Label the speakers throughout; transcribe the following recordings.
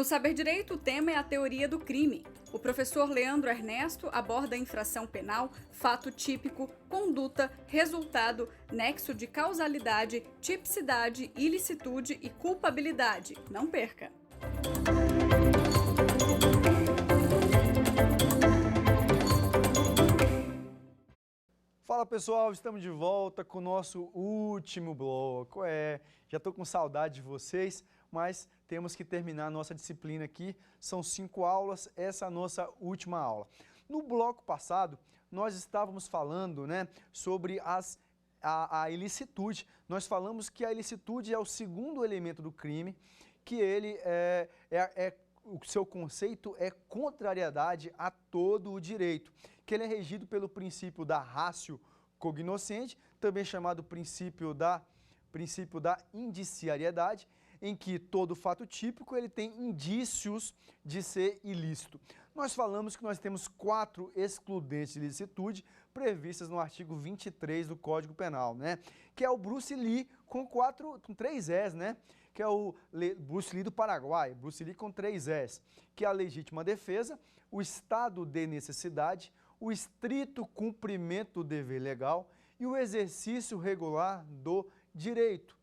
Speaker 1: No Saber Direito, o tema é a teoria do crime. O professor Leandro Ernesto aborda a infração penal, fato típico, conduta, resultado, nexo de causalidade, tipicidade, ilicitude e culpabilidade. Não perca!
Speaker 2: Fala pessoal, estamos de volta com o nosso último bloco. Já estou com saudade de vocês, mas temos que terminar a nossa disciplina aqui. São 5 aulas, essa é a nossa última aula. No bloco passado, nós estávamos falando, sobre a ilicitude. Nós falamos que a ilicitude é o segundo elemento do crime, que ele o seu conceito é contrariedade a todo o direito, que ele é regido pelo princípio da ratio cognoscente, também chamado princípio da indiciariedade, em que todo fato típico ele tem indícios de ser ilícito. Nós falamos que nós temos 4 excludentes de ilicitude previstas no artigo 23 do Código Penal, que é o Bruce Lee com 3 Es, que é o Bruce Lee do Paraguai, Bruce Lee com 3 Es, que é a legítima defesa, o estado de necessidade, o estrito cumprimento do dever legal e o exercício regular do direito.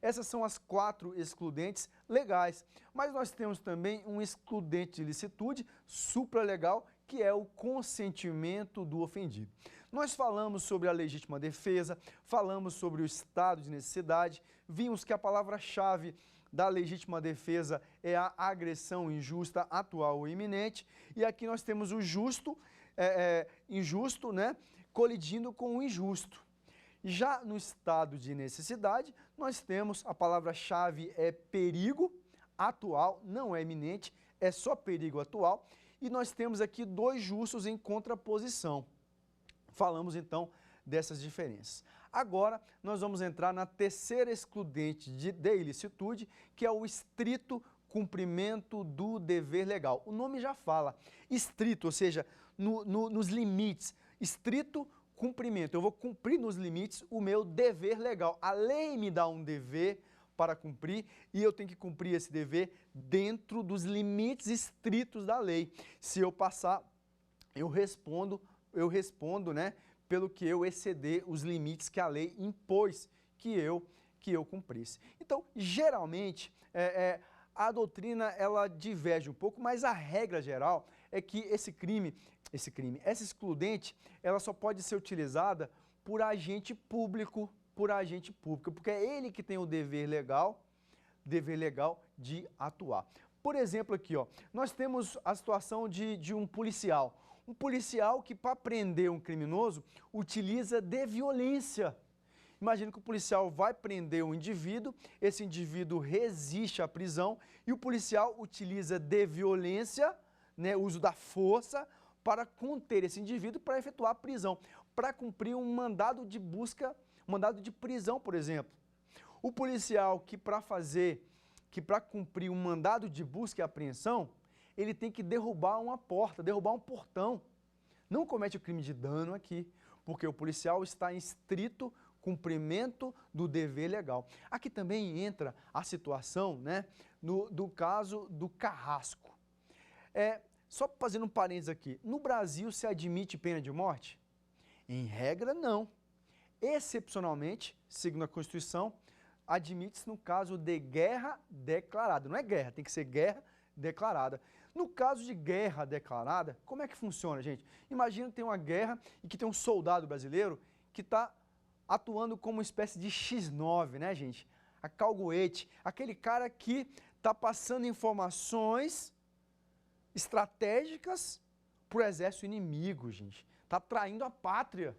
Speaker 2: Essas são as 4 excludentes legais, mas nós temos também um excludente de ilicitude supralegal, que é o consentimento do ofendido. Nós falamos sobre a legítima defesa, falamos sobre o estado de necessidade, vimos que a palavra-chave da legítima defesa é a agressão injusta, atual ou iminente, e aqui nós temos o justo, injusto, colidindo com o injusto. Já no estado de necessidade, nós temos a palavra-chave é perigo atual, não é iminente, é só perigo atual, e nós temos aqui 2 justos em contraposição. Falamos então dessas diferenças. Agora nós vamos entrar na terceira excludente de ilicitude, que é o estrito cumprimento do dever legal. O nome já fala, estrito, ou seja, nos limites, estrito cumprimento. Eu vou cumprir nos limites o meu dever legal. A lei me dá um dever para cumprir e eu tenho que cumprir esse dever dentro dos limites estritos da lei. Se eu passar, eu respondo, pelo que eu exceder os limites que a lei impôs que eu cumprisse. Então, geralmente, a doutrina ela diverge um pouco, mas a regra geral é que essa excludente, ela só pode ser utilizada por agente público, porque é ele que tem o dever legal de atuar. Por exemplo, aqui, nós temos a situação de um policial que para prender um criminoso utiliza de violência. Imagina que o policial vai prender um indivíduo, esse indivíduo resiste à prisão e o policial utiliza de violência, uso da força, para conter esse indivíduo, para efetuar a prisão, para cumprir um mandado de busca, mandado de prisão, por exemplo. O policial que para cumprir um mandado de busca e apreensão, ele tem que derrubar uma porta, derrubar um portão. Não comete o crime de dano aqui, porque o policial está em estrito cumprimento do dever legal. Aqui também entra a situação, do caso do carrasco. Só fazendo um parênteses aqui, no Brasil se admite pena de morte? Em regra, não. Excepcionalmente, segundo a Constituição, admite-se no caso de guerra declarada. Não é guerra, tem que ser guerra declarada. No caso de guerra declarada, como é que funciona, gente? Imagina que tem uma guerra e que tem um soldado brasileiro que está atuando como uma espécie de X9, gente? A calgoete, aquele cara que está passando informações estratégicas para o exército inimigo, gente. Está traindo a pátria.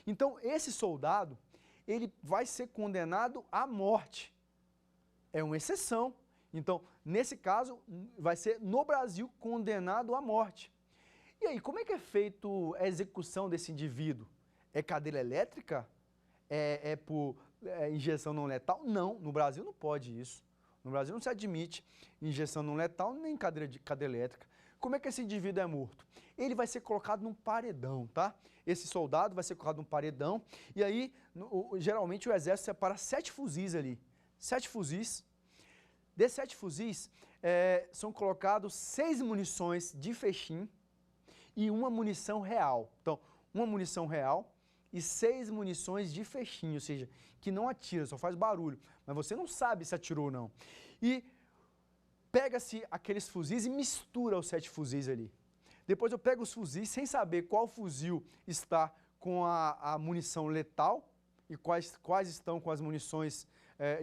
Speaker 2: Então, esse soldado, ele vai ser condenado à morte. É uma exceção. Então, nesse caso, vai ser, no Brasil, condenado à morte. E aí, como é que é feita a execução desse indivíduo? É cadeira elétrica? É por injeção não letal? Não, no Brasil não pode isso. No Brasil não se admite injeção não letal nem cadeira elétrica. Como é que esse indivíduo é morto? Ele vai ser colocado num paredão, tá? Esse soldado vai ser colocado num paredão e aí, geralmente, o exército separa 7 fuzis ali. 7 fuzis. Desses 7 fuzis, são colocados 6 munições de fechim e uma munição real. Então, uma munição real e 6 munições de fechim, ou seja, que não atira, só faz barulho, mas você não sabe se atirou ou não. E pega-se aqueles fuzis e mistura os 7 fuzis ali. Depois eu pego os fuzis sem saber qual fuzil está com a munição letal e quais estão com as munições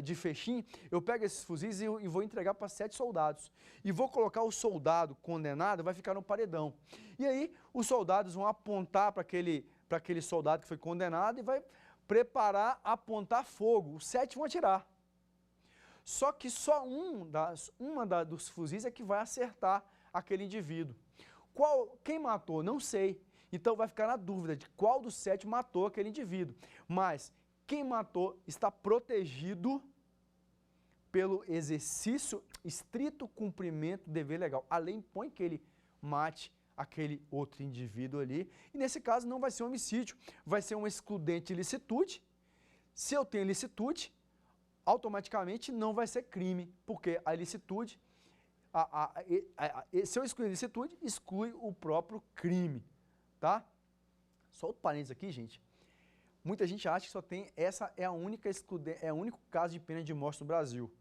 Speaker 2: de fechim. Eu pego esses fuzis e vou entregar para 7 soldados. E vou colocar o soldado condenado, vai ficar no paredão. E aí os soldados vão apontar para aquele soldado que foi condenado e vai preparar, apontar fogo. Os 7 vão atirar. Só que só dos fuzis é que vai acertar aquele indivíduo. Quem matou? Não sei. Então vai ficar na dúvida de qual dos 7 matou aquele indivíduo. Mas quem matou está protegido pelo exercício, estrito cumprimento do dever legal. A lei impõe que ele mate aquele outro indivíduo ali. E nesse caso não vai ser um homicídio, vai ser um excludente de licitude. Se eu tenho licitude, automaticamente não vai ser crime, porque a ilicitude, se eu excluir a ilicitude, exclui o próprio crime, tá? Só outro parênteses aqui, gente. Muita gente acha que só tem, essa é o único caso de pena de morte no Brasil.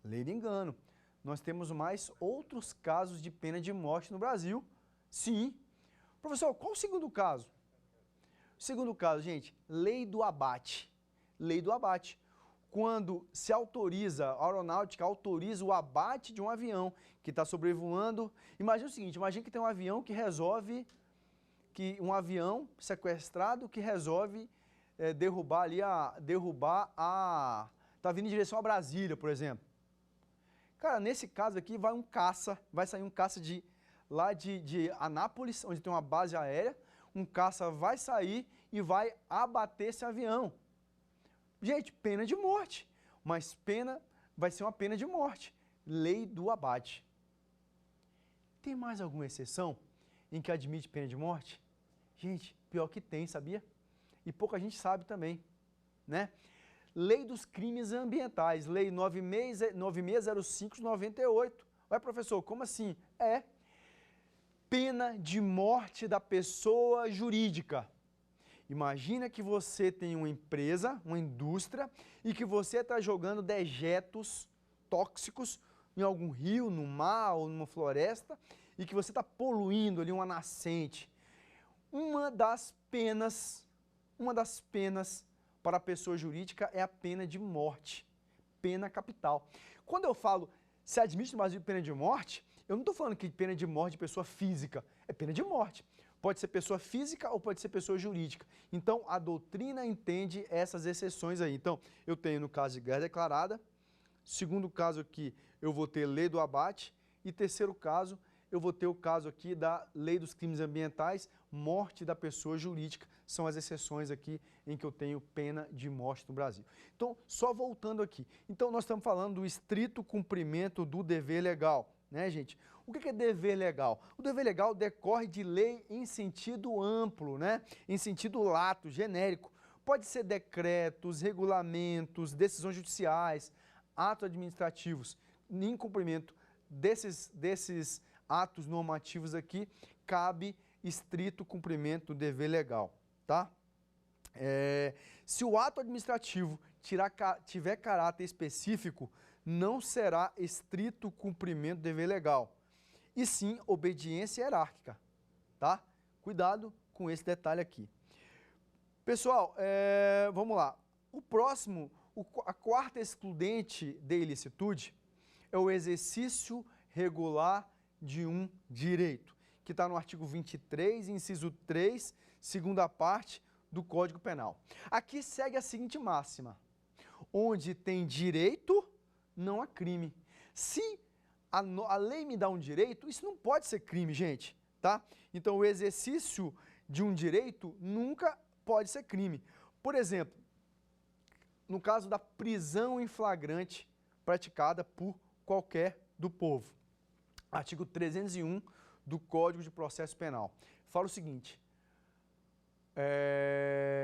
Speaker 2: Lei de engano. Nós temos mais outros casos de pena de morte no Brasil, sim. Professor, qual o segundo caso? O segundo caso, gente, lei do abate. Lei do abate. Quando se autoriza, a aeronáutica autoriza o abate de um avião que está sobrevoando. Imagina o seguinte, imagina que tem um avião que resolve, um avião sequestrado que resolve tá vindo em direção a Brasília, por exemplo. Cara, nesse caso aqui vai sair um caça lá de Anápolis, onde tem uma base aérea, um caça vai sair e vai abater esse avião. Gente, pena de morte, mas vai ser uma pena de morte. Lei do abate. Tem mais alguma exceção em que admite pena de morte? Gente, pior que tem, sabia? E pouca gente sabe também, né? Lei dos crimes ambientais, Lei 9605 de 98. Ué, professor, como assim? Pena de morte da pessoa jurídica. Imagina que você tem uma empresa, uma indústria, e que você está jogando dejetos tóxicos em algum rio, no mar ou numa floresta, e que você está poluindo ali uma nascente. Uma das penas para a pessoa jurídica é a pena de morte, pena capital. Quando eu falo se admite no Brasil pena de morte, eu não estou falando que pena de morte de pessoa física, é pena de morte. Pode ser pessoa física ou pode ser pessoa jurídica. Então, a doutrina entende essas exceções aí. Então, eu tenho no caso de guerra declarada, segundo caso aqui, eu vou ter lei do abate, e terceiro caso, eu vou ter o caso aqui da lei dos crimes ambientais, morte da pessoa jurídica, são as exceções aqui em que eu tenho pena de morte no Brasil. Então, só voltando aqui. Então, nós estamos falando do estrito cumprimento do dever legal, né, gente? O que é dever legal? O dever legal decorre de lei em sentido amplo, né? Em sentido lato, genérico. Pode ser decretos, regulamentos, decisões judiciais, atos administrativos. Em cumprimento desses atos normativos aqui, cabe estrito cumprimento do dever legal, tá? Se o ato administrativo tiver caráter específico, não será estrito cumprimento do dever legal, e sim obediência hierárquica, tá? Cuidado com esse detalhe aqui. Pessoal, vamos lá. O próximo, a quarta excludente de ilicitude é o exercício regular de um direito, que está no artigo 23, inciso 3, segunda parte do Código Penal. Aqui segue a seguinte máxima: onde tem direito, não há crime. Se a lei me dá um direito, isso não pode ser crime, gente, tá? Então, o exercício de um direito nunca pode ser crime. Por exemplo, no caso da prisão em flagrante praticada por qualquer do povo. Artigo 301 do Código de Processo Penal. Fala o seguinte,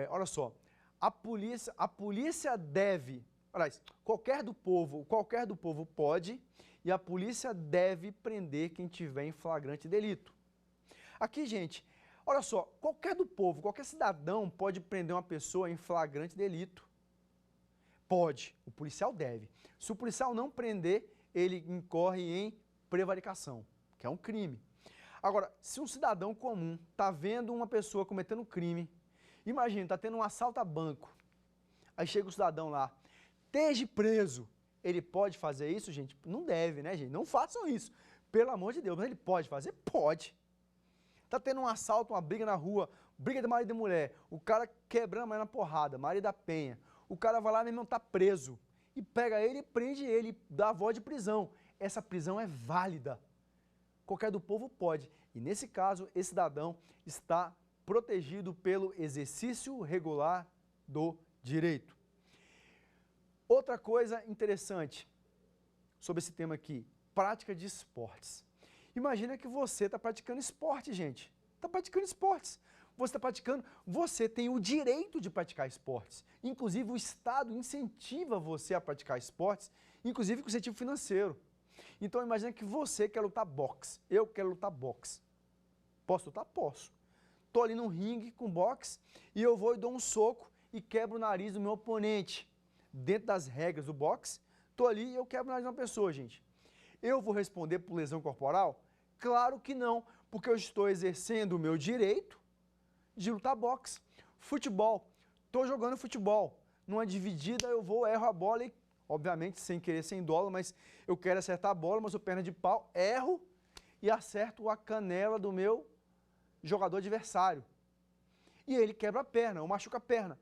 Speaker 2: olha só, a polícia deve, aliás, qualquer do povo pode e a polícia deve prender quem tiver em flagrante delito. Aqui, gente, olha só, qualquer do povo, qualquer cidadão pode prender uma pessoa em flagrante delito. Pode, o policial deve. Se o policial não prender, ele incorre em prevaricação, que é um crime. Agora, se um cidadão comum está vendo uma pessoa cometendo um crime, imagina, está tendo um assalto a banco, aí chega o cidadão lá, esteja preso, ele pode fazer isso, gente? Não deve, né, gente? Não façam isso, pelo amor de Deus, mas ele pode fazer? Pode. Está tendo um assalto, uma briga na rua, briga de marido e mulher, o cara quebrando a mulher na porrada, Maria da Penha, o cara vai lá, meu irmão, está preso, e pega ele, prende ele, dá a voz de prisão. Essa prisão é válida. Qualquer do povo pode. E nesse caso, esse cidadão está protegido pelo exercício regular do direito. Outra coisa interessante sobre esse tema aqui, prática de esportes. Imagina que você está praticando esporte, gente. Está praticando esportes. Você está praticando, você tem o direito de praticar esportes. Inclusive, o Estado incentiva você a praticar esportes, inclusive com incentivo financeiro. Então, imagina que você quer lutar boxe. Eu quero lutar boxe. Posso lutar? Posso. Estou ali no ringue com boxe e eu vou e dou um soco e quebro o nariz do meu oponente. Dentro das regras do boxe, estou ali e eu quebro o nariz de uma pessoa, gente. Eu vou responder por lesão corporal? Claro que não, porque eu estou exercendo o meu direito de lutar boxe. Futebol. Estou jogando futebol. Numa dividida eu vou, erro a bola e, obviamente, sem querer, sem dolo, mas eu quero acertar a bola, mas sou perna de pau, erro e acerto a canela do meu jogador adversário. E ele quebra a perna, ou machuca a perna.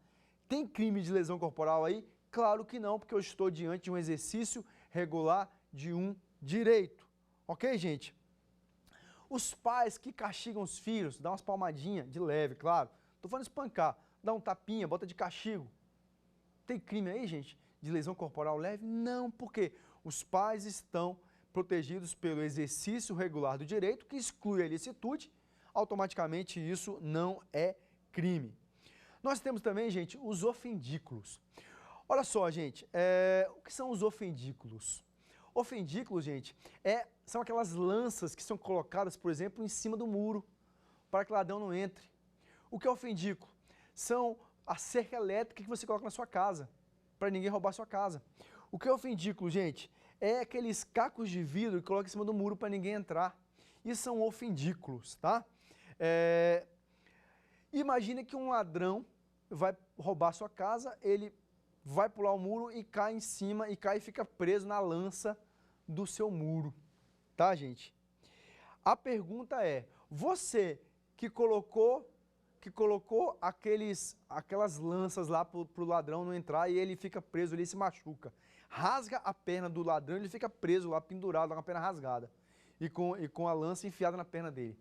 Speaker 2: Tem crime de lesão corporal aí? Claro que não, porque eu estou diante de um exercício regular de um direito. Ok, gente? Os pais que castigam os filhos, dá umas palmadinhas, de leve, claro. Estou falando espancar, dá um tapinha, bota de castigo. Tem crime aí, gente, de lesão corporal leve? Não, porque os pais estão protegidos pelo exercício regular do direito, que exclui a ilicitude, automaticamente isso não é crime. Nós temos também, gente, os ofendículos. Olha só, gente, o que são os ofendículos? Ofendículos, gente, são aquelas lanças que são colocadas, por exemplo, em cima do muro, para que o ladrão não entre. O que é ofendículo? São a cerca elétrica que você coloca na sua casa, para ninguém roubar a sua casa. O que é ofendículo, gente? É aqueles cacos de vidro que coloca em cima do muro para ninguém entrar. Isso são ofendículos, tá? Imagina que um ladrão vai roubar a sua casa, ele vai pular o muro e cai em cima, e fica preso na lança do seu muro, tá, gente? A pergunta é, você que colocou aquelas lanças lá pro ladrão não entrar e ele fica preso ali e se machuca, rasga a perna do ladrão, ele fica preso lá, pendurado, com a perna rasgada e com a lança enfiada na perna dele.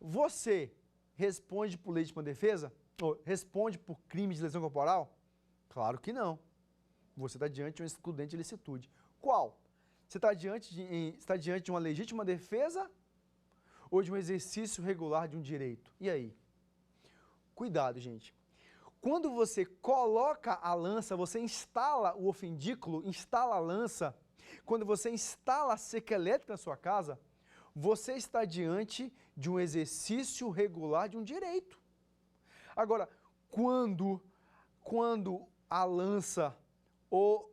Speaker 2: Você responde por legítima defesa? Ou responde por crime de lesão corporal? Claro que não. Você está diante de um excludente de ilicitude. Qual? Você está diante de uma legítima defesa ou de um exercício regular de um direito? E aí? Cuidado, gente. Quando você coloca a lança, você instala o ofendículo, instala a lança, quando você instala a cerca elétrica na sua casa, você está diante de um exercício regular de um direito. Agora, quando a lança ou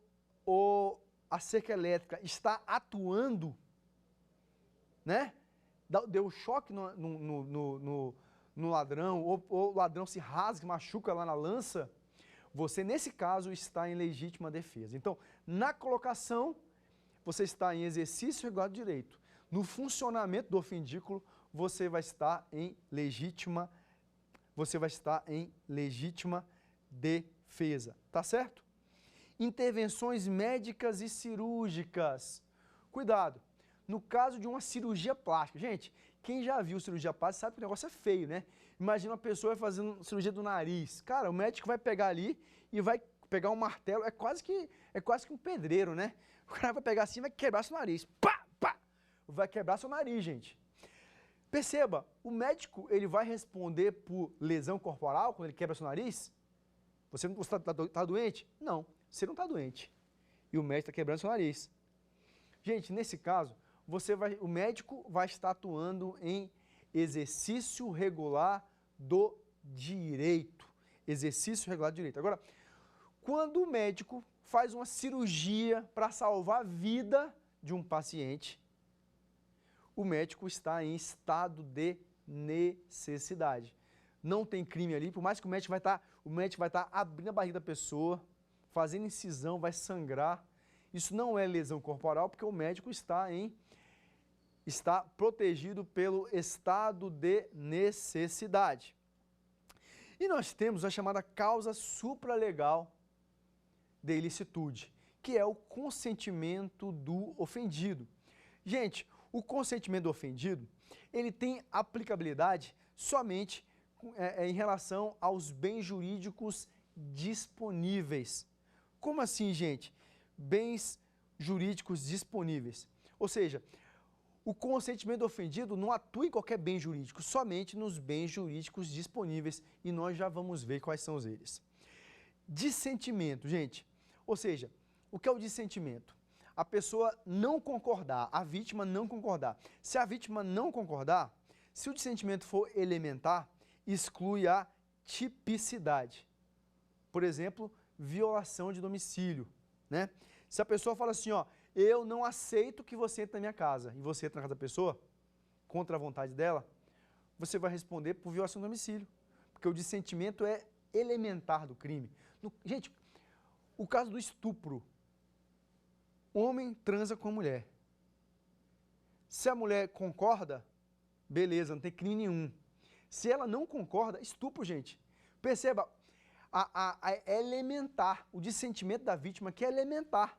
Speaker 2: a cerca elétrica está atuando, né? Deu choque no ladrão, ou o ladrão se rasga, machuca lá na lança, você, nesse caso, está em legítima defesa. Então, na colocação, você está em exercício regular do direito. No funcionamento do ofendículo, você vai estar em legítima defesa. Tá certo? Intervenções médicas e cirúrgicas. Cuidado. No caso de uma cirurgia plástica, gente, quem já viu cirurgia plástica sabe que o negócio é feio, né? Imagina uma pessoa fazendo cirurgia do nariz. Cara, o médico vai pegar ali e vai pegar um martelo, é quase que um pedreiro, né? O cara vai pegar assim e vai quebrar seu nariz. Pá, pá! Vai quebrar seu nariz, gente. Perceba, o médico ele vai responder por lesão corporal quando ele quebra seu nariz? Você está doente? Não, você não está doente. E o médico está quebrando seu nariz. Gente, nesse caso, o médico vai estar atuando em exercício regular do direito. Exercício regular do direito. Agora, quando o médico faz uma cirurgia para salvar a vida de um paciente, o médico está em estado de necessidade. Não tem crime ali, por mais que o médico vai estar abrindo a barriga da pessoa, fazendo incisão, vai sangrar. Isso não é lesão corporal, porque o médico está protegido pelo estado de necessidade. E nós temos a chamada causa supralegal de ilicitude, que é o consentimento do ofendido. Gente, o consentimento do ofendido, ele tem aplicabilidade somente em relação aos bens jurídicos disponíveis. Como assim, gente? Bens jurídicos disponíveis. Ou seja, o consentimento do ofendido não atua em qualquer bem jurídico, somente nos bens jurídicos disponíveis, e nós já vamos ver quais são eles. Dissentimento, gente. Ou seja, o que é o dissentimento? A pessoa não concordar, a vítima não concordar. Se a vítima não concordar, se o dissentimento for elementar, exclui a tipicidade. Por exemplo, violação de domicílio, né? Se a pessoa fala assim, ó, eu não aceito que você entre na minha casa, e você entra na casa da pessoa, contra a vontade dela, você vai responder por violação de domicílio, porque o dissentimento é elementar do crime. Gente, o caso do estupro, homem transa com a mulher. Se a mulher concorda, beleza, não tem crime nenhum. Se ela não concorda, estupro, gente. Perceba, é elementar, o dissentimento da vítima que é elementar.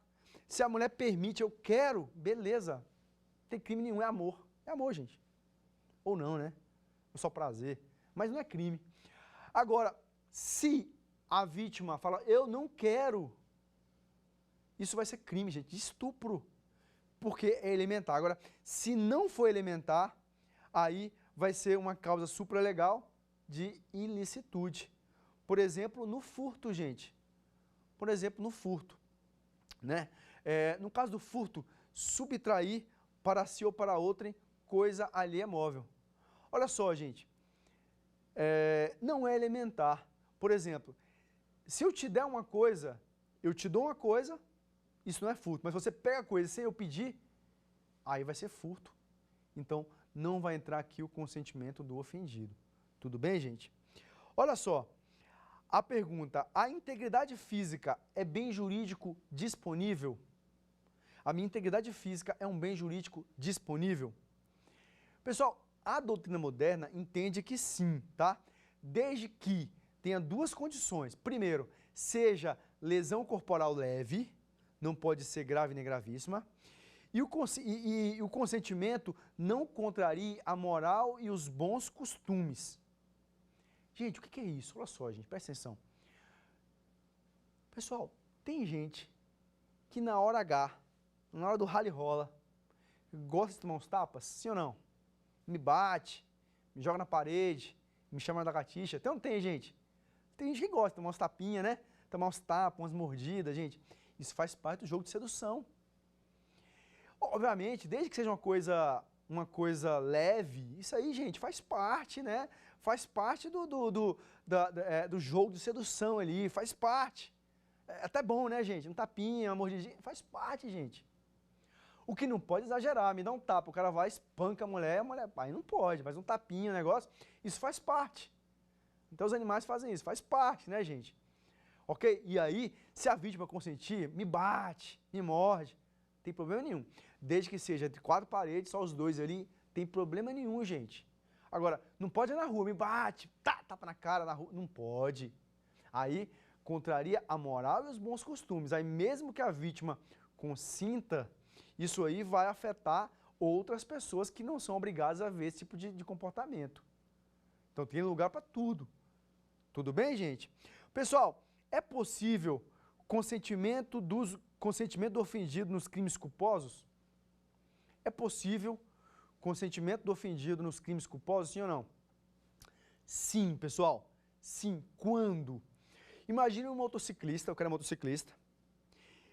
Speaker 2: Se a mulher permite, eu quero, beleza, não tem crime nenhum, é amor. É amor, gente. Ou não, né? É só prazer. Mas não é crime. Agora, se a vítima fala, eu não quero, isso vai ser crime, gente, de estupro. Porque é elementar. Agora, se não for elementar, aí vai ser uma causa supralegal de ilicitude. Por exemplo, no furto, gente. Por exemplo, no furto, né? No caso do furto, subtrair para si ou para outrem coisa alheia móvel. Olha só, gente, não é elementar. Por exemplo, se eu te der uma coisa, eu te dou uma coisa, isso não é furto. Mas se você pega a coisa sem eu pedir, aí vai ser furto. Então, não vai entrar aqui o consentimento do ofendido. Tudo bem, gente? Olha só, a pergunta, a integridade física é bem jurídico disponível? A minha integridade física é um bem jurídico disponível? Pessoal, a doutrina moderna entende que sim, tá? Desde que tenha duas condições. Primeiro, seja lesão corporal leve, não pode ser grave nem gravíssima, e o consentimento não contrarie a moral e os bons costumes. Gente, o que é isso? Olha só, gente, presta atenção. Pessoal, tem gente que na hora H, na hora do rally rola, gosta de tomar uns tapas, sim ou não? Me bate, me joga na parede, me chama da lagartixa. Então não tem, gente. Tem gente que gosta de tomar uns tapinhas, né? Tomar uns tapas, umas mordidas, gente. Isso faz parte do jogo de sedução. Obviamente, desde que seja uma coisa leve, isso aí, gente, faz parte, né? Faz parte do jogo de sedução ali, faz parte. É até bom, né, gente? Um tapinha, uma mordidinha, faz parte, gente. O que não pode exagerar, me dá um tapa, o cara vai, espanca a mulher, aí não pode, mas um tapinha, um negócio, isso faz parte. Então os animais fazem isso, faz parte, né, gente? Ok? E aí, se a vítima consentir, me bate, me morde, não tem problema nenhum. Desde que seja entre quatro paredes, só os dois ali, tem problema nenhum, gente. Agora, não pode ir na rua, me bate, tapa na cara na rua, não pode. Aí, contraria a moral e os bons costumes. Aí, mesmo que a vítima consinta, isso aí vai afetar outras pessoas que não são obrigadas a ver esse tipo de comportamento. Então, tem lugar para tudo. Tudo bem, gente? Pessoal, é possível consentimento do ofendido nos crimes culposos? É possível consentimento do ofendido nos crimes culposos, sim ou não? Sim, pessoal. Sim. Quando? Imagine um motociclista, o cara é motociclista,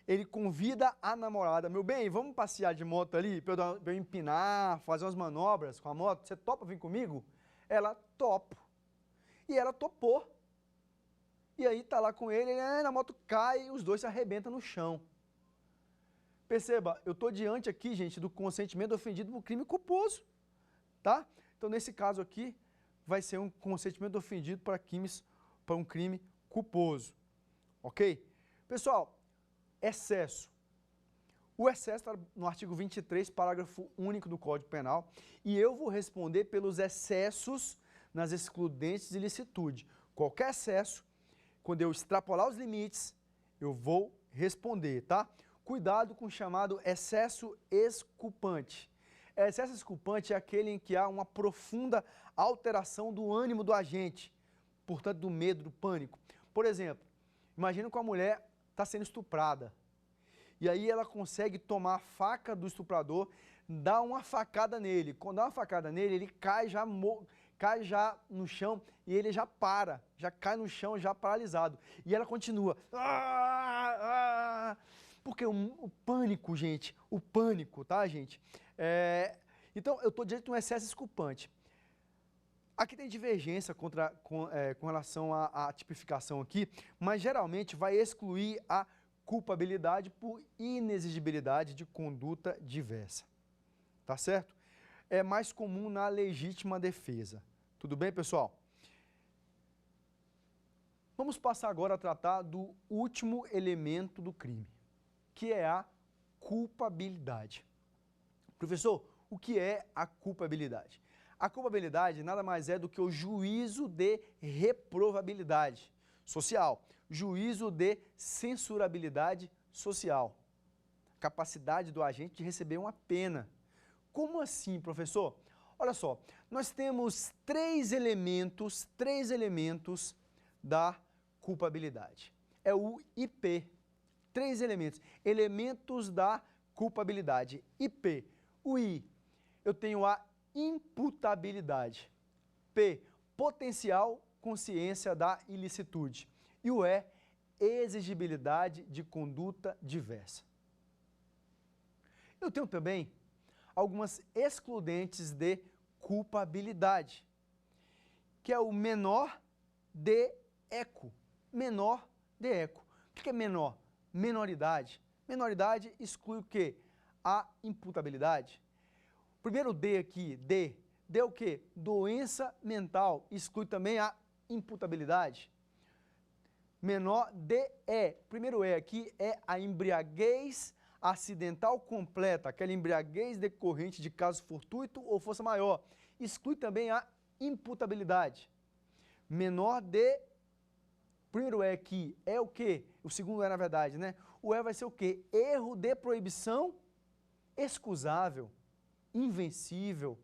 Speaker 2: ele convida a namorada, meu bem, vamos passear de moto ali, para eu empinar, fazer umas manobras com a moto, você topa vir comigo? Ela topa. E ela topou. E aí tá lá com ele, a moto cai e os dois se arrebentam no chão. Perceba, eu estou diante aqui, gente, do consentimento ofendido por crime culposo, tá? Então, nesse caso aqui, vai ser um consentimento ofendido para um crime culposo, ok? Pessoal, excesso. O excesso está no artigo 23, parágrafo único do Código Penal, e eu vou responder pelos excessos nas excludentes de ilicitude. Qualquer excesso, quando eu extrapolar os limites, eu vou responder, tá? Cuidado com o chamado excesso exculpante. Excesso exculpante é aquele em que há uma profunda alteração do ânimo do agente, portanto, do medo, do pânico. Por exemplo, imagina que a mulher está sendo estuprada. E aí ela consegue tomar a faca do estuprador, dar uma facada nele. Quando dá uma facada nele, ele cai já no chão e ele já para, já cai no chão já paralisado. E ela continua. Porque o pânico, gente, o pânico, tá, gente? Então, eu estou diante de um excesso exculpante. Aqui tem divergência com relação à tipificação aqui, mas geralmente vai excluir a culpabilidade por inexigibilidade de conduta diversa. Tá certo? É mais comum na legítima defesa. Tudo bem, pessoal? Vamos passar agora a tratar do último elemento do crime, que é a culpabilidade. Professor, o que é a culpabilidade? A culpabilidade nada mais é do que o juízo de reprovabilidade social, juízo de censurabilidade social, capacidade do agente de receber uma pena. Como assim, professor? Olha só, nós temos três elementos da culpabilidade. É o IP. Três elementos da culpabilidade. IP. O I, eu tenho a imputabilidade. P, potencial consciência da ilicitude. E o E, exigibilidade de conduta diversa. Eu tenho também algumas excludentes de culpabilidade, que é o menor de eco. Menor de eco. O que é menor? Menoridade. Menoridade exclui o quê? A imputabilidade. Primeiro D aqui, D é o quê? Doença mental, exclui também a imputabilidade. Menor de E. Primeiro E aqui é a embriaguez acidental completa, aquela embriaguez decorrente de caso fortuito ou força maior. Exclui também a imputabilidade. Menor de... Primeiro E aqui é o quê? O segundo E, na verdade, né? O E vai ser o quê? Erro de proibição excusável, invencível.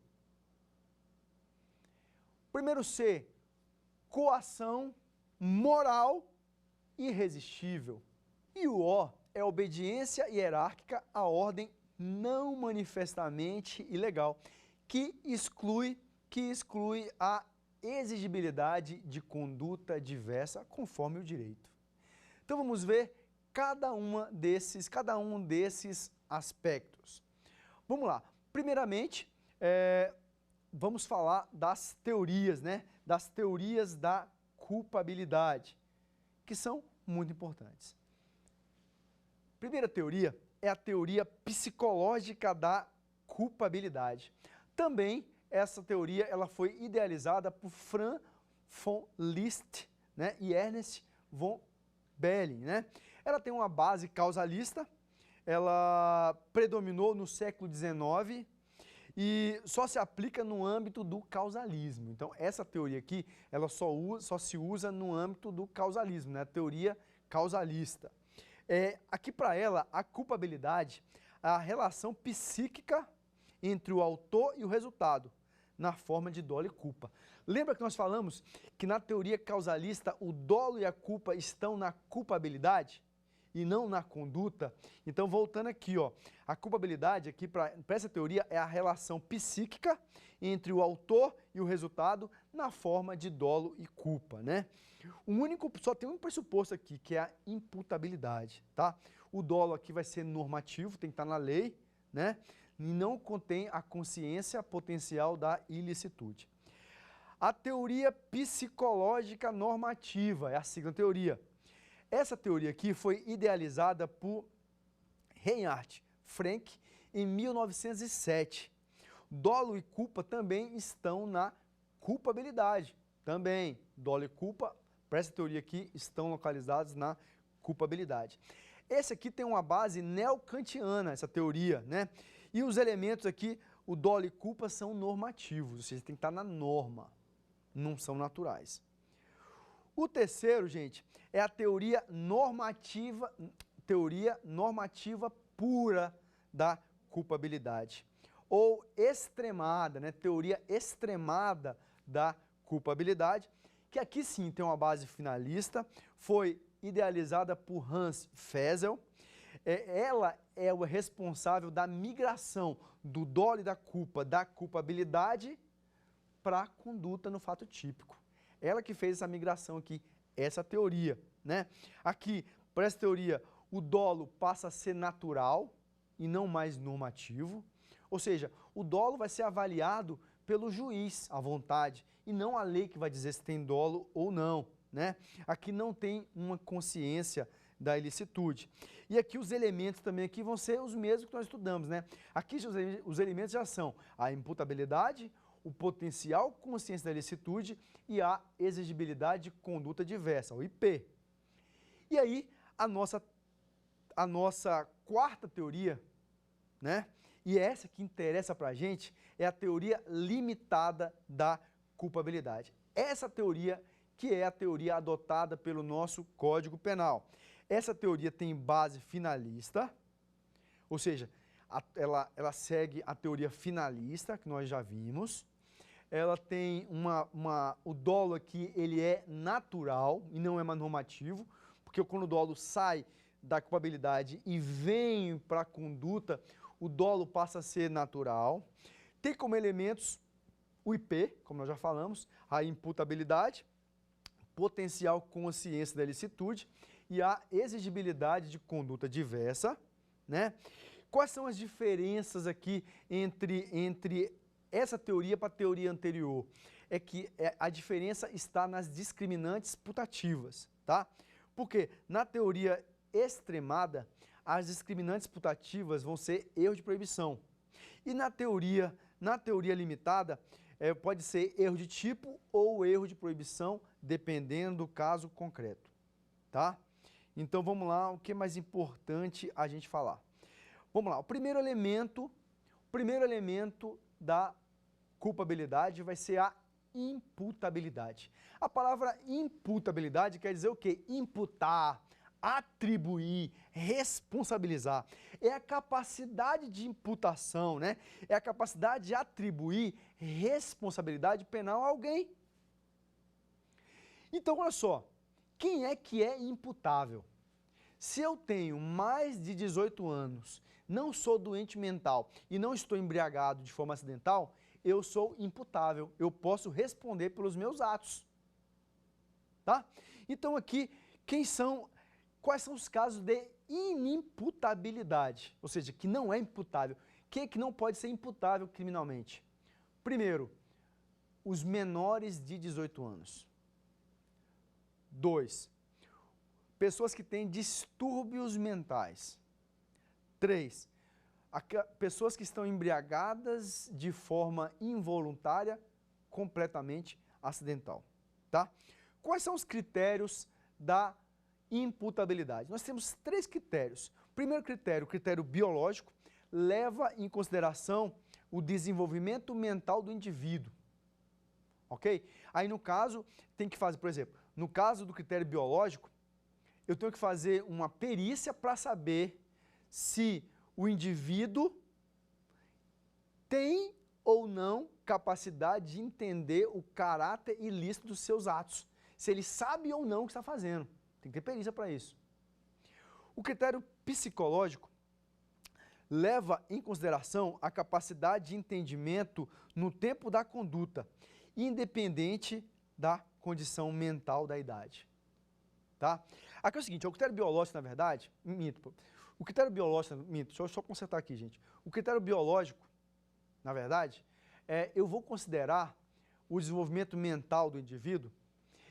Speaker 2: Primeiro C, coação moral irresistível. E o O é obediência hierárquica à ordem não manifestamente ilegal, que exclui a exigibilidade de conduta diversa conforme o direito. Então vamos ver cada um desses aspectos. Vamos lá. Primeiramente, vamos falar das teorias, né? Das teorias da culpabilidade, que são muito importantes. Primeira teoria é a teoria psicológica da culpabilidade. Também essa teoria ela foi idealizada por Franz von Liszt, né, e Ernest von Belling, né? Ela tem uma base causalista, ela predominou no século XIX e só se aplica no âmbito do causalismo. Então, essa teoria aqui, ela só se usa no âmbito do causalismo, né? A teoria causalista. Aqui para ela, a culpabilidade é a relação psíquica entre o autor e o resultado, na forma de dolo e culpa. Lembra que nós falamos que na teoria causalista o dolo e a culpa estão na culpabilidade? e não na conduta. Então, voltando aqui, ó, a culpabilidade aqui para essa teoria é a relação psíquica entre o autor e o resultado na forma de dolo e culpa, né? Só tem um pressuposto aqui, que é a imputabilidade, tá? O dolo aqui vai ser normativo, tem que estar na lei, né? E não contém a consciência potencial da ilicitude. A teoria psicológica normativa é a segunda teoria. Essa teoria aqui foi idealizada por Reinhard Frank em 1907. Dolo e culpa também estão na culpabilidade. Também, dolo e culpa, para essa teoria aqui, estão localizados na culpabilidade. Esse aqui tem uma base neocantiana, essa teoria, né? E os elementos aqui, o dolo e culpa, são normativos, ou seja, tem que estar na norma, não são naturais. O terceiro, gente, é a teoria normativa pura da culpabilidade, ou extremada, né? Teoria extremada da culpabilidade, que aqui sim tem uma base finalista, foi idealizada por Hans Fessel. Ela é o responsável da migração do dolo e da culpa, da culpabilidade para a conduta no fato típico. Ela que fez essa migração aqui, essa teoria, né? Aqui, para essa teoria, o dolo passa a ser natural e não mais normativo. Ou seja, o dolo vai ser avaliado pelo juiz, à vontade, e não a lei que vai dizer se tem dolo ou não, né? Aqui não tem uma consciência da ilicitude. E aqui os elementos também aqui vão ser os mesmos que nós estudamos, né? Aqui os elementos já são a imputabilidade, o potencial consciência da ilicitude e a exigibilidade de conduta diversa, o IP. E aí, a nossa quarta teoria, né? E essa que interessa para a gente, é a teoria limitada da culpabilidade. Essa teoria que é a teoria adotada pelo nosso Código Penal. Essa teoria tem base finalista, ou seja, ela segue a teoria finalista, que nós já vimos. Ela tem o dolo aqui, ele é natural e não é mais normativo, porque quando o dolo sai da culpabilidade e vem para a conduta, o dolo passa a ser natural. Tem como elementos o IP, como nós já falamos, a imputabilidade, potencial consciência da ilicitude e a exigibilidade de conduta diversa, né? Quais são as diferenças aqui entre essa teoria para a teoria anterior? É que a diferença está nas discriminantes putativas, tá? Porque na teoria extremada, as discriminantes putativas vão ser erro de proibição. E na teoria limitada, pode ser erro de tipo ou erro de proibição, dependendo do caso concreto, tá? Então vamos lá, o que é mais importante a gente falar? Vamos lá, o primeiro elemento da culpabilidade vai ser a imputabilidade. A palavra imputabilidade quer dizer o quê? Imputar, atribuir, responsabilizar. É a capacidade de imputação, né? É a capacidade de atribuir responsabilidade penal a alguém. Então, olha só, quem é que é imputável? Se eu tenho mais de 18 anos, não sou doente mental e não estou embriagado de forma acidental, eu sou imputável, eu posso responder pelos meus atos. Tá? Então aqui, quais são os casos de inimputabilidade? Ou seja, que não é imputável. Quem é que não pode ser imputável criminalmente? Primeiro, os menores de 18 anos. 2, pessoas que têm distúrbios mentais. 3, pessoas que estão embriagadas de forma involuntária, completamente acidental. Tá? Quais são os critérios da imputabilidade? Nós temos 3 critérios. Primeiro critério, o critério biológico, leva em consideração o desenvolvimento mental do indivíduo. Ok? Aí no caso, tem que fazer, por exemplo, no caso do critério biológico, eu tenho que fazer uma perícia para saber se o indivíduo tem ou não capacidade de entender o caráter ilícito dos seus atos. Se ele sabe ou não o que está fazendo. Tem que ter perícia para isso. O critério psicológico leva em consideração a capacidade de entendimento no tempo da conduta, independente da condição mental da idade. Tá? Aqui é o seguinte, o critério biológico, na verdade, o critério biológico, deixa eu só consertar aqui, gente. O critério biológico, na verdade, eu vou considerar o desenvolvimento mental do indivíduo,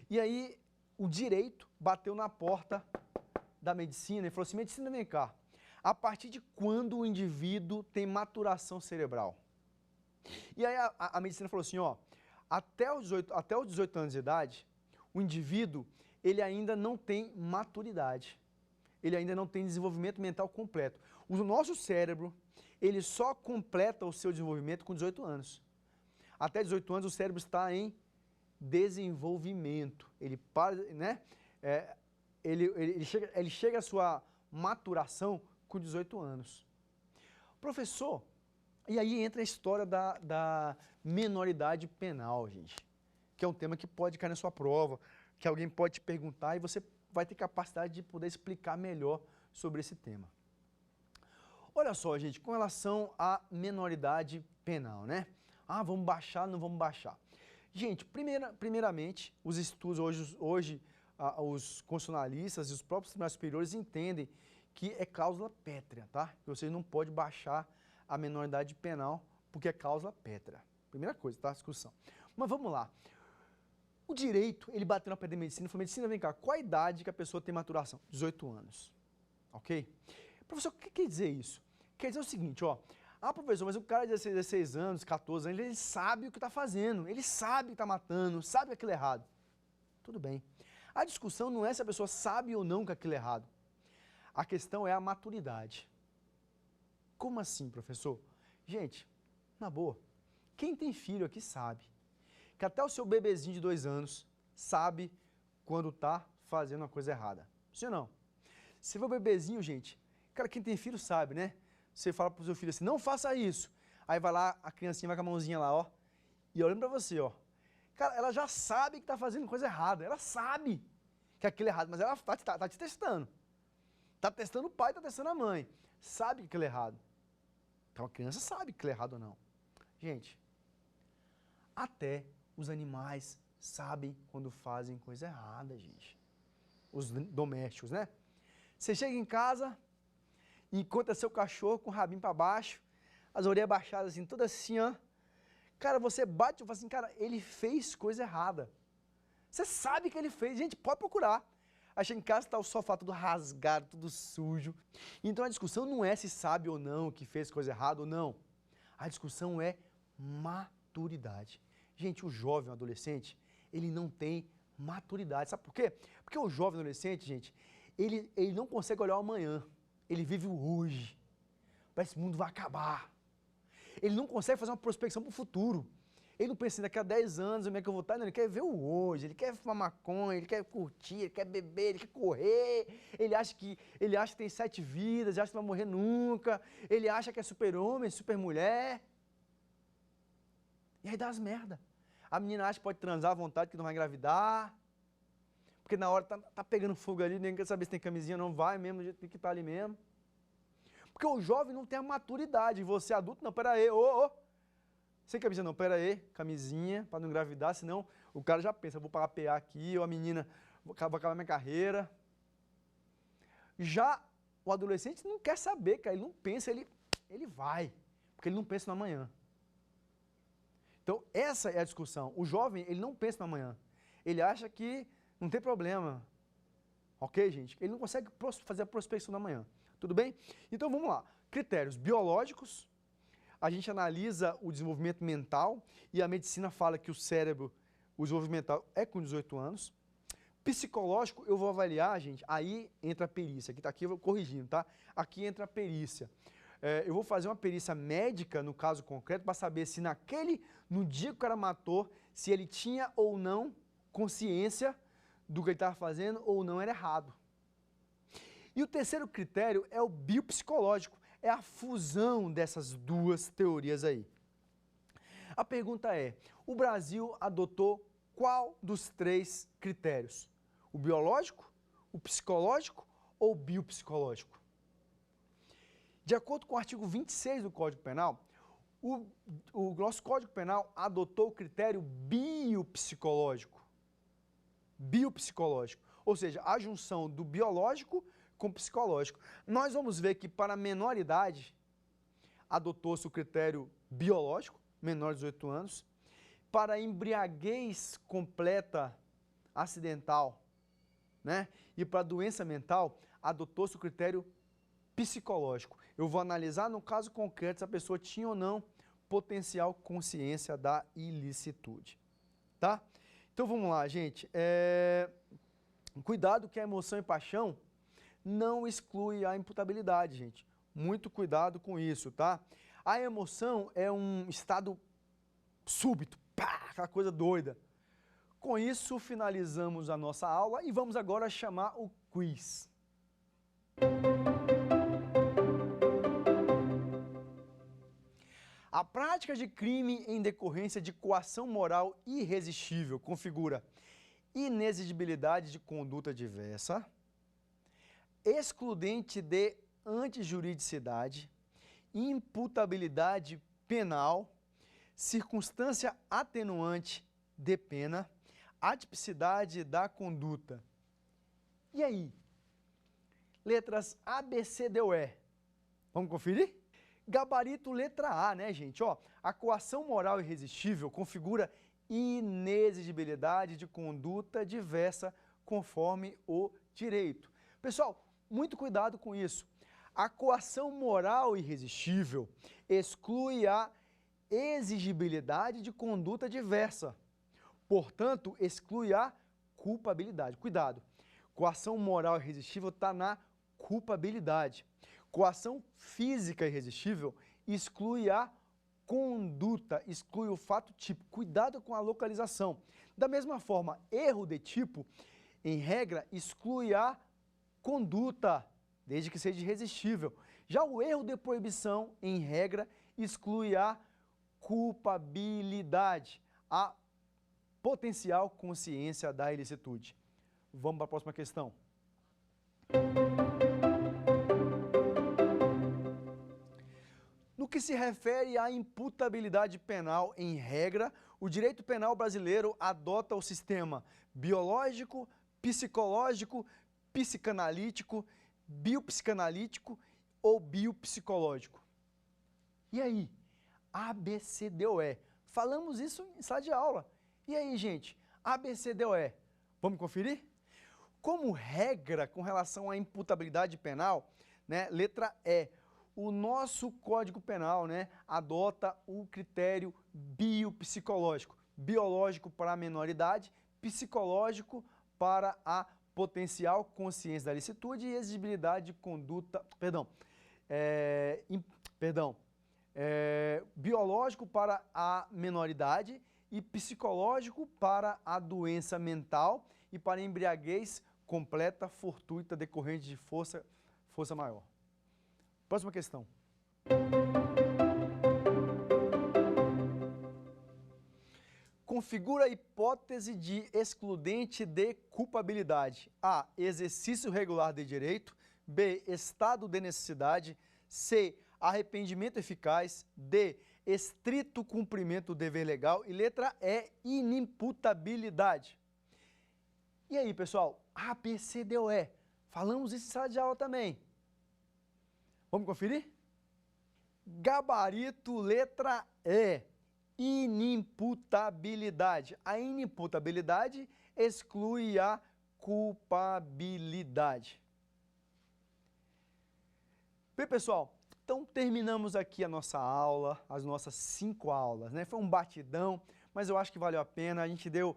Speaker 2: e aí o direito bateu na porta da medicina e falou assim, medicina, vem cá, a partir de quando o indivíduo tem maturação cerebral? E aí a medicina falou assim, ó, até os 18 anos de idade, o indivíduo, ele ainda não tem maturidade, ele ainda não tem desenvolvimento mental completo. O nosso cérebro, ele só completa o seu desenvolvimento com 18 anos. Até 18 anos o cérebro está em desenvolvimento, ele para, né? Ele chega à sua maturação com 18 anos. Professor, e aí entra a história da menoridade penal, gente, que é um tema que pode cair na sua prova, que alguém pode te perguntar e você vai ter capacidade de poder explicar melhor sobre esse tema. Olha só, gente, com relação à menoridade penal, né? Ah, vamos baixar, não vamos baixar. Gente, primeiramente, os estudos hoje os constitucionalistas e os próprios tribunais superiores entendem que é cláusula pétrea, tá? Que você não pode baixar a menoridade penal porque é cláusula pétrea. Primeira coisa, tá? Discussão. Mas vamos lá. O direito, ele bateu na pedra de medicina e falou, medicina, vem cá, qual a idade que a pessoa tem maturação? 18 anos. Ok? Professor, o que quer dizer isso? Quer dizer o seguinte, ó. Ah, professor, mas o cara de 16 anos, 14 anos, ele sabe o que está fazendo, ele sabe que está matando, sabe que aquilo é errado. Tudo bem. A discussão não é se a pessoa sabe ou não que aquilo é errado. A questão é a maturidade. Como assim, professor? Gente, na boa, quem tem filho aqui sabe que até o seu bebezinho de 2 anos sabe quando está fazendo uma coisa errada. Sim ou não? Se for bebezinho, gente, cara, quem tem filho sabe, né? Você fala pro seu filho assim, não faça isso. Aí vai lá, a criancinha vai com a mãozinha lá, ó, e olhando pra você, ó. Cara, ela já sabe que tá fazendo coisa errada, ela sabe que aquilo é errado, mas ela tá te testando. Tá testando o pai, tá testando a mãe. Sabe que aquilo é errado. Então a criança sabe que aquilo é errado ou não. Gente, até os animais sabem quando fazem coisa errada, gente. Os domésticos, né? Você chega em casa, encontra seu cachorro com o rabinho para baixo, as orelhas baixadas assim, toda assim, ó. Cara, você bate e fala assim, cara, ele fez coisa errada. Você sabe que ele fez, gente, pode procurar. Aí chega em casa, tá o sofá tudo rasgado, tudo sujo. Então a discussão não é se sabe ou não que fez coisa errada ou não. A discussão é maturidade. Gente, o jovem, o adolescente, ele não tem maturidade. Sabe por quê? Porque o jovem adolescente, gente, ele não consegue olhar o amanhã. Ele vive o hoje. Parece que o mundo vai acabar. Ele não consegue fazer uma prospecção para o futuro. Ele não pensa assim, daqui a 10 anos, como é que eu vou estar? Não, ele quer ver o hoje, ele quer fumar maconha, ele quer curtir, ele quer beber, ele quer correr. Ele acha que tem 7 vidas, ele acha que não vai morrer nunca. Ele acha que é super-homem, super-mulher. E aí dá as merda. A menina acha que pode transar à vontade, que não vai engravidar. Porque na hora tá pegando fogo ali, ninguém quer saber se tem camisinha, não vai mesmo, do jeito que tá ali mesmo. Porque o jovem não tem a maturidade, e você adulto, não, pera aí, sem camisinha não, pera aí, camisinha, para não engravidar, senão o cara já pensa, vou pagar PA aqui, ou a menina, vou acabar minha carreira. Já o adolescente não quer saber, cara, ele não pensa, ele vai, porque ele não pensa no amanhã. Então, essa é a discussão. O jovem, ele não pensa no amanhã. Ele acha que não tem problema. Ok, gente? Ele não consegue fazer a prospecção no amanhã. Tudo bem? Então, vamos lá. Critérios biológicos. A gente analisa o desenvolvimento mental e a medicina fala que o cérebro, o desenvolvimento mental é com 18 anos. Psicológico, eu vou avaliar, gente, aí entra a perícia. Aqui eu vou corrigindo, tá? Aqui entra a perícia. Eu vou fazer uma perícia médica, no caso concreto, para saber se no dia que o cara matou, se ele tinha ou não consciência do que ele estava fazendo ou não era errado. E o terceiro critério é o biopsicológico, é a fusão dessas duas teorias aí. A pergunta é, o Brasil adotou qual dos 3 critérios? O biológico, o psicológico ou biopsicológico? De acordo com o artigo 26 do Código Penal, o nosso Código Penal adotou o critério biopsicológico. Biopsicológico, ou seja, a junção do biológico com o psicológico. Nós vamos ver que para menor idade, adotou-se o critério biológico, menor de 18 anos, para embriaguez completa acidental, né? E para doença mental, adotou-se o critério psicológico. Eu vou analisar no caso concreto se a pessoa tinha ou não potencial consciência da ilicitude, tá? Então vamos lá, gente. Cuidado que a emoção e paixão não exclui a imputabilidade, gente. Muito cuidado com isso, tá? A emoção é um estado súbito, pá, aquela coisa doida. Com isso, finalizamos a nossa aula e vamos agora chamar o quiz. A prática de crime em decorrência de coação moral irresistível configura inexigibilidade de conduta diversa, excludente de antijuridicidade, imputabilidade penal, circunstância atenuante de pena, atipicidade da conduta. E aí? Letras A, B, C, D ou E. Vamos conferir? Gabarito letra A, né, gente? Ó, a coação moral irresistível configura inexigibilidade de conduta diversa conforme o direito. Pessoal, muito cuidado com isso. A coação moral irresistível exclui a exigibilidade de conduta diversa. Portanto, exclui a culpabilidade. Cuidado. Coação moral irresistível está na culpabilidade. Coação física irresistível exclui a conduta, exclui o fato típico. Cuidado com a localização. Da mesma forma, erro de tipo, em regra, exclui a conduta, desde que seja irresistível. Já o erro de proibição, em regra, exclui a culpabilidade, a potencial consciência da ilicitude. Vamos para a próxima questão. No que se refere à imputabilidade penal, em regra, o direito penal brasileiro adota o sistema biológico, psicológico, psicanalítico, biopsicanalítico ou biopsicológico. E aí? A, B, C, D ou E. Falamos isso em sala de aula. E aí, gente? A, B, C, D ou E. Vamos conferir? Como regra com relação à imputabilidade penal, né, letra E, o nosso Código Penal, né, adota o critério biopsicológico. Biológico para a menoridade, psicológico para a potencial consciência da ilicitude e exigibilidade de conduta, biológico para a menoridade e psicológico para a doença mental e para a embriaguez completa, fortuita, decorrente de força maior. Próxima questão. Configura a hipótese de excludente de culpabilidade. A. Exercício regular de direito. B. Estado de necessidade. C. Arrependimento eficaz. D. Estrito cumprimento do dever legal. E letra E. Inimputabilidade. E aí, pessoal? A, B, C, D ou E. Falamos isso em sala de aula também. Vamos conferir? Gabarito letra E. Inimputabilidade. A inimputabilidade exclui a culpabilidade. Bem, pessoal, então terminamos aqui a nossa aula, as nossas 5 aulas, né? Foi um batidão, mas eu acho que valeu a pena. A gente deu,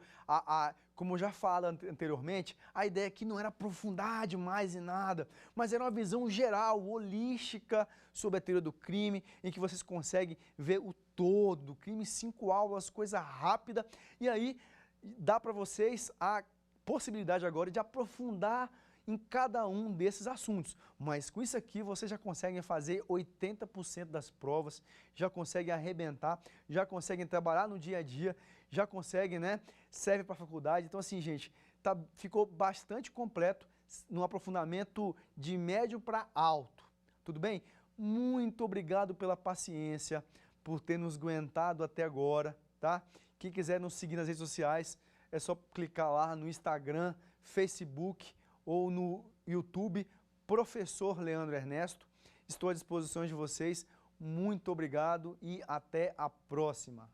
Speaker 2: como eu já falei anteriormente, a ideia aqui não era aprofundar demais em nada, mas era uma visão geral, holística sobre a teoria do crime, em que vocês conseguem ver o todo do crime, 5 aulas, coisa rápida, e aí dá para vocês a possibilidade agora de aprofundar em cada um desses assuntos. Mas com isso aqui vocês já conseguem fazer 80% das provas, já conseguem arrebentar, já conseguem trabalhar no dia a dia, já conseguem, né? Serve para a faculdade. Então assim, gente, ficou bastante completo. num aprofundamento de médio para alto. Tudo bem? Muito obrigado pela paciência, por ter nos aguentado até agora, tá? Quem quiser nos seguir nas redes sociais, é só clicar lá no Instagram, Facebook ou no YouTube, Professor Leandro Ernesto. Estou à disposição de vocês. Muito obrigado e até a próxima.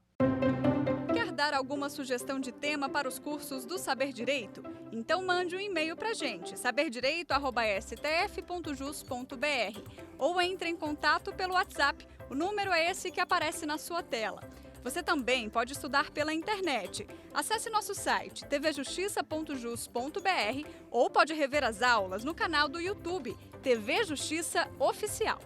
Speaker 1: Quer dar alguma sugestão de tema para os cursos do Saber Direito? Então mande um e-mail para a gente, saberdireito@stf.jus.br, ou entre em contato pelo WhatsApp, o número é esse que aparece na sua tela. Você também pode estudar pela internet. Acesse nosso site tvjustiça.jus.br ou pode rever as aulas no canal do YouTube TV Justiça Oficial.